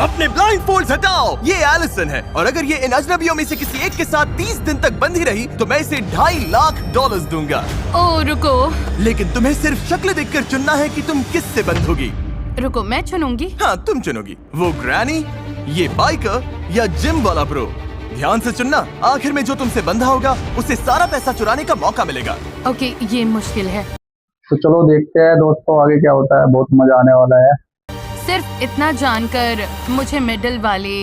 अपने blind fold हटाओ। ये एलिसन है और अगर ये इन अजनबियों में से किसी एक के साथ 30 दिन तक बंधी रही तो मैं इसे $2.5 लाख दूंगा। ओ रुको लेकिन तुम्हें सिर्फ शक्ल देखकर चुनना है कि तुम किससे बंधोगी। रुको, मैं चुनूंगी। हाँ तुम चुनोगी, वो ग्रैनी, ये बाइकर या जिम वाला ब्रो। ध्यान से चुनना, आखिर में जो तुमसे बंधा होगा उसे सारा पैसा चुराने का मौका मिलेगा। ओके, ये मुश्किल है। तो चलो देखते हैं दोस्तों आगे क्या होता है, बहुत मजा आने वाला है। सिर्फ इतना जानकर मुझे मिडिल वाले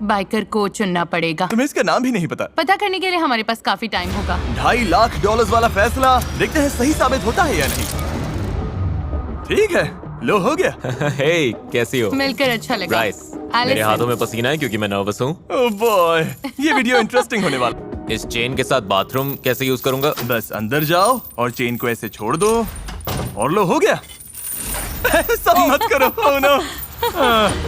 बाइकर को चुनना पड़ेगा। तुम्हें इसका नाम भी नहीं पता करने के लिए हमारे पास काफी टाइम होगा। $2.5 लाख वाला फैसला, देखते हैं सही साबित होता है या नहीं। ठीक है, लो हो गया। हे, कैसी हो? मिलकर अच्छा लगा। ब्राइस, मेरे हाथों में पसीना है क्योंकि मैं नर्वस हूँ। ओह बॉय, ये वीडियो इंटरेस्टिंग होने वाला। इस चेन के साथ बाथरूम कैसे यूज करूंगा? बस अंदर जाओ और चेन को ऐसे छोड़ दो और लो हो गया। सब मत करो। Oh no.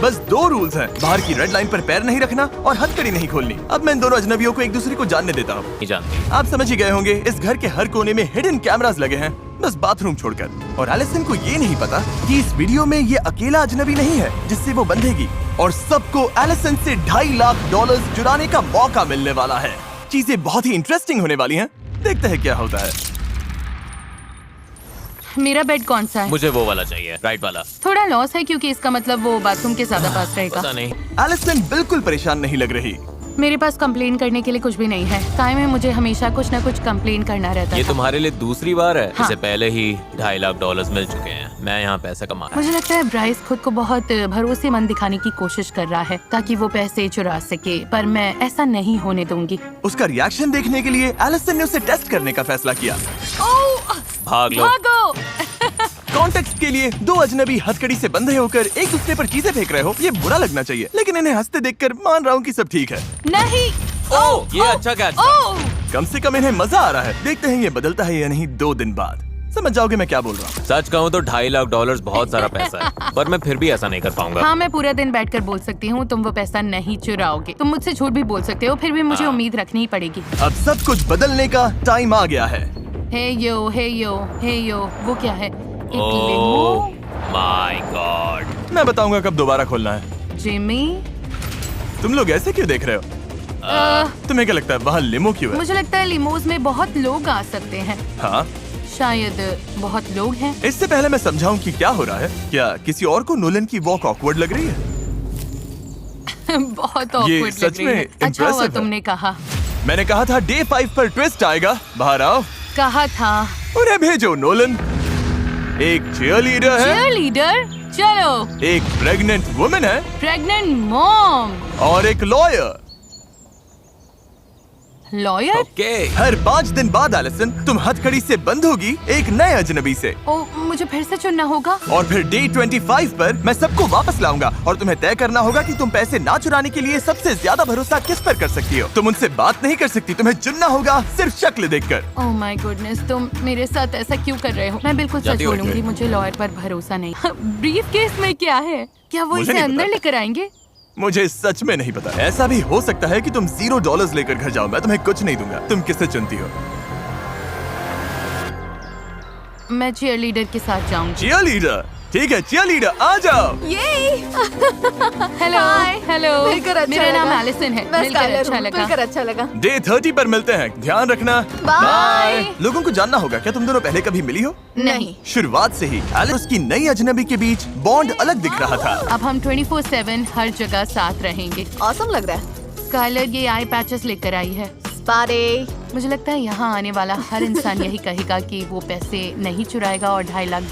बस 2 रूल्स हैं, बाहर की रेड लाइन पर पैर नहीं रखना और हथकड़ी नहीं खोलनी। अब मैं इन दोनों अजनबियों को एक दूसरे को जानने देता हूँ। नहीं जानती। आप समझ ही गए होंगे, इस घर के हर कोने में हिडन कैमरास लगे हैं, बस बाथरूम छोड़कर। और एलिसन को ये नहीं पता कि इस वीडियो में ये अकेला अजनबी नहीं है जिससे वो बंधेगी, और सबको एलिसन से $2.5 लाख चुराने का मौका मिलने वाला है। चीजें बहुत ही इंटरेस्टिंग होने वाली हैं, देखते हैं क्या होता है। मेरा बेड कौन सा है? मुझे वो वाला चाहिए, राइट वाला। थोड़ा लॉस है क्योंकि इसका मतलब वो बाथरूम के ज्यादा पास रहेगा। पता नहीं। एलिसन बिल्कुल परेशान नहीं लग रही। मेरे पास कंप्लेन करने के लिए कुछ भी नहीं है। कायम है, मुझे हमेशा कुछ न कुछ कंप्लेन करना रहता ये था। तुम्हारे लिए दूसरी बार है। हाँ। इससे पहले ही $2.5 लाख मिल चुके हैं। मैं यहाँ पैसा कमा रहा मुझे लगता है ब्राइस खुद को बहुत भरोसेमंद दिखाने की कोशिश कर रहा है ताकि वो पैसे चुरा सके, पर मैं ऐसा नहीं होने दूंगी। उसका रिएक्शन देखने के लिए एलिसन ने उसे टेस्ट करने का फैसला किया। भाग लो। भागो! कॉन्टेक्स्ट के लिए 2 अजनबी हथकड़ी से बंधे होकर एक दूसरे पर चीजें फेंक रहे हो, ये बुरा लगना चाहिए, लेकिन इन्हें हंसते देखकर मान रहा हूँ कि सब ठीक है। नहीं। ओह, ये अच्छा कैच था। कम से कम इन्हें मजा आ रहा है। देखते हैं ये बदलता है या नहीं 2 दिन बाद। समझ जाओगे मैं क्या बोल रहा हूँ। सच कहूँ तो $2.5 लाख बहुत सारा पैसा है, पर मैं फिर भी ऐसा नहीं कर पाऊंगा। हाँ, मैं पूरा दिन बैठकर बोल सकती हूँ तुम वो पैसा नहीं चुराओगे। तुम मुझसे झूठ भी बोल सकते हो, फिर भी मुझे उम्मीद रखनी ही पड़ेगी। अब सब कुछ बदलने का टाइम आ गया है। हे यो, हे यो, हे यो, वो क्या है? एक ओह लिमो? My God. मैं बताऊंगा कब दोबारा खोलना है। जिमी? तुम लोग ऐसे क्यों देख रहे हो? तुम्हें क्या लगता है वहाँ लिमो क्यों है? मुझे लगता है लिमोज में बहुत लोग आ सकते हैं। हाँ, शायद बहुत लोग हैं। इससे पहले मैं समझाऊं कि क्या हो रहा है, क्या किसी और को नोलन की वॉक ऑकवर्ड लग रही है? बहुत awkward सच लग रही में है। अच्छा हुआ impressive है। तुमने कहा। मैंने कहा था डे 5 पर ट्विस्ट आएगा। बाहर आओ। कहा था। उन्हें भेजो नोलन। एक चीयरलीडर है, चीयरलीडर? चलो। एक प्रेग्नेंट वुमन है प्रेग्नेंट मॉम। और एक लॉयर। लॉयर? ओके। हर 5 दिन बाद एलिसन तुम हथकड़ी से बंधोगी एक नए अजनबी से, ओ, मुझे फिर से चुनना होगा। और फिर डे 25 पर मैं सबको वापस लाऊंगा और तुम्हें तय करना होगा कि तुम पैसे ना चुराने के लिए सबसे ज्यादा भरोसा किस पर कर सकती हो। तुम उनसे बात नहीं कर सकती, तुम्हें चुनना होगा सिर्फ शक्ल देखकर। ओह माय गुडनेस, तुम मेरे साथ ऐसा क्यों कर रहे हो? मैं बिल्कुल सच जाती हो बोलूंगी, क्या? मुझे लॉयर पर भरोसा नहीं। ब्रीफ केस में क्या है? क्या वो मुझे इसे नहीं अंदर पता। लेकर आएंगे? मुझे सच में नहीं पता। ऐसा भी हो सकता है कि तुम $0 लेकर घर जाओ, मैं तुम्हें कुछ नहीं दूंगा। तुम किससे चुनती हो? मैं चीयरलीडर के साथ जाऊंगी। चीयरलीडर? ठीक है, चीयरलीडर आ जाओ। हेलो हेलो, मिलकर अच्छा मेरा नाम लगा। एलिसन है। मैं मिलकर स्काइलर अच्छा हूँ, लगा। मिलकर अच्छा लगा। डे 30 पर मिलते हैं, ध्यान रखना। बाय। लोगों को जानना होगा, क्या तुम दोनों पहले कभी मिली हो? नहीं। शुरुआत से ही एलिस और उसकी नई अजनबी के बीच बॉन्ड अलग दिख रहा था। अब हम 24/7 हर जगह साथ रहेंगे। ऑसम लग रहा है। स्काइलर ये आई पैचेस लेकर आई है। स्पारे। मुझे लगता है यहाँ आने वाला हर इंसान यही कहेगा कि वो पैसे नहीं चुराएगा और $2.5 लाख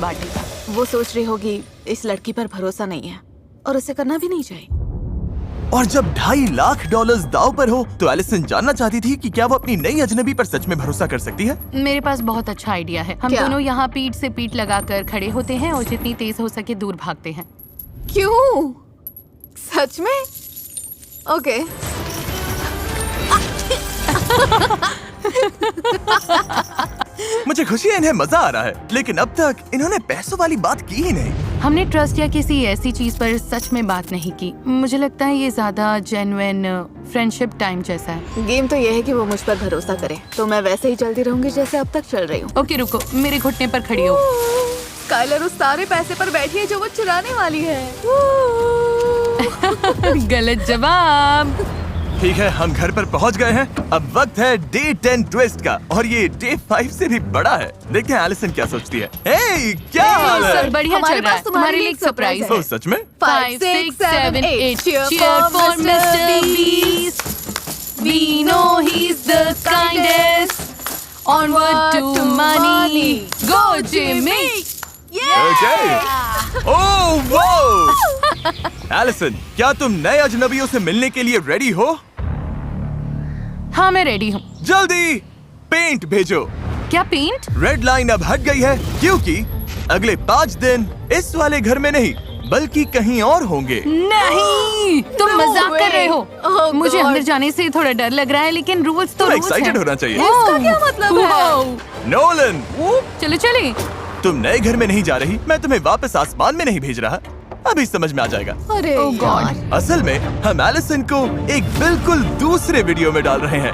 बांटेगा। वो सोच रही होगी इस लड़की पर भरोसा नहीं है और उसे करना भी नहीं चाहिए। और जब $2.5 लाख दाव पर हो तो एलिसन जानना चाहती थी कि क्या वो अपनी नई अजनबी पर सच में भरोसा कर सकती है। मेरे पास बहुत अच्छा आइडिया है। हम क्या? दोनों यहाँ पीठ से पीठ लगाकर खड़े होते हैं और जितनी तेज हो सके दूर भागते हैं। क्यों? सच में? ओके। मुझे खुशी है इन्हें मजा आ रहा है, लेकिन अब तक इन्होंने पैसों वाली बात की ही नहीं। हमने ट्रस्ट या किसी ऐसी चीज पर सच में बात नहीं की। मुझे लगता है ये ज्यादा जेन्युइन फ्रेंडशिप टाइम जैसा है। गेम तो ये है कि वो मुझ पर भरोसा करे, तो मैं वैसे ही चलती रहूंगी जैसे अब तक चल रही हूँ। ओके रुको, मेरे घुटने पर खड़ी हो। स्काइलर उस सारे पैसे पर बैठी है जो वो चुराने वाली है। गलत जवाब। ठीक है, हम घर पर पहुंच गए हैं। अब वक्त है डे 10 ट्विस्ट का, और ये डे 5 से भी बड़ा है। देखते हैं एलिसन क्या सोचती है। हे, क्या हाल है? सब बढ़िया हमारे चल रहा है। पास तुम्हारे तुम्हारे लिए लिए एक सरप्राइज ओ, है। सच में? 5, 6, 7, 8. Cheer for Mr. Beast. We know he's the kindest. Onward to money. Go Jimmy. Okay. Oh, wow! Allison, क्या तुम नए अजनबियों से मिलने के लिए रेडी हो? हाँ, मैं रेडी हूँ। जल्दी पेंट भेजो। क्या पेंट? रेड लाइन अब हट गई है, क्योंकि अगले 5 दिन इस वाले घर में नहीं, बल्कि कहीं और होंगे। नहीं, तुम No मजाक कर way. रहे हो। Oh मुझे God. अंदर जाने से थोड़ा डर लग रहा है, लेकिन रूल्स तो तुम रूल्स हैं। excited होना चाहिए। इसका क्या मतलब है? Wow. नोलन, चलो चले। तुम नए घर में नहीं जा रही, मैं तुम्हें वापस आसमान में नहीं भेज रहा। अभी समझ में आ जाएगा। अरे Oh God. यार। असल में हम एलिसन को एक बिल्कुल दूसरे वीडियो में डाल रहे हैं।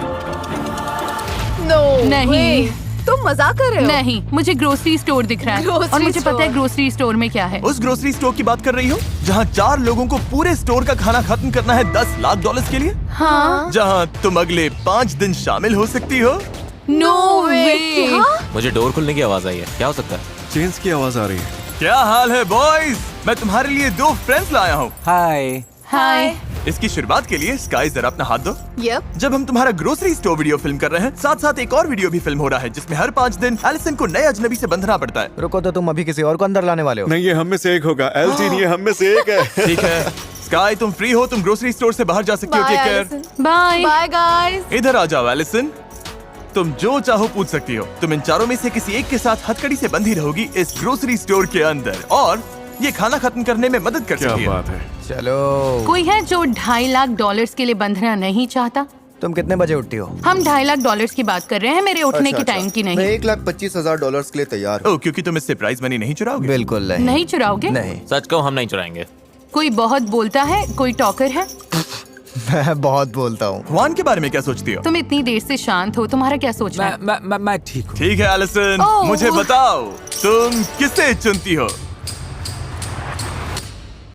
No नहीं। way. तुम मजाक कर रहे हो? नहीं, मुझे ग्रोसरी स्टोर दिख रहा है। Grocery और मुझे पता है store. ग्रोसरी स्टोर में क्या है। उस ग्रोसरी स्टोर की बात कर रही हो जहाँ 4 लोगों को पूरे स्टोर का खाना खत्म करना है $10 लाख के लिए, हाँ। जहाँ तुम अगले 5 दिन शामिल हो सकती हो। नो वे। क्या? मुझे डोर खुलने की आवाज आई है, क्या हो सकता है? चेन्स की आवाज आ रही है। क्या हाल है बॉयज? मैं तुम्हारे लिए 2 फ्रेंड्स लाया हूँ। हाय। हाय। इसकी शुरुआत के लिए स्काई जरा अपना हाथ दो। Yep. जब हम तुम्हारा ग्रोसरी स्टोर वीडियो फिल्म कर रहे हैं, साथ साथ एक और वीडियो भी फिल्म हो रहा है जिसमें हर 5 दिन एलिसन को नए अजनबी से बंधना पड़ता है। रुको, तो तुम अभी किसी और को अंदर लाने वाले हो? नहीं, ये हम में से एक होगा। एल्टीन, ये हम में से एक है। ठीक है स्काई, तुम फ्री हो, तुम ग्रोसरी स्टोर से बाहर जा सकती हो। Bye, take care. Allison. Bye. Bye guys. इधर आ जाओ एलिसन, तुम जो चाहो पूछ सकती हो। तुम इन चारों में से किसी एक के साथ हथकड़ी से बंधी रहोगी इस ग्रोसरी स्टोर के अंदर, और ये खाना खत्म करने में मदद कर क्या सकती है। बात है। चलो, कोई है जो $2.5 लाख के लिए बंधना नहीं चाहता? तुम कितने बजे उठती हो? हम $2.5 लाख की बात कर रहे हैं, मेरे उठने के टाइम की मैं नहीं। $1,25,000 के लिए तैयार हूँ। ओ, क्योंकि तुम इससे प्राइज मनी नहीं चुराओगे। बिल्कुल नहीं। नहीं चुराओगे? नहीं, सच कहूँ, हम नहीं चुराएंगे। कोई बहुत बोलता है, कोई टॉकर है। मैं बहुत बोलता हूँ। जुआन के बारे में क्या सोचती हो? तुम इतनी देर से शांत हो, तुम्हारा क्या सोचना है? मैं ठीक हूँ। ठीक है एलिसन, ओह। मुझे बताओ तुम किसे चुनती हो?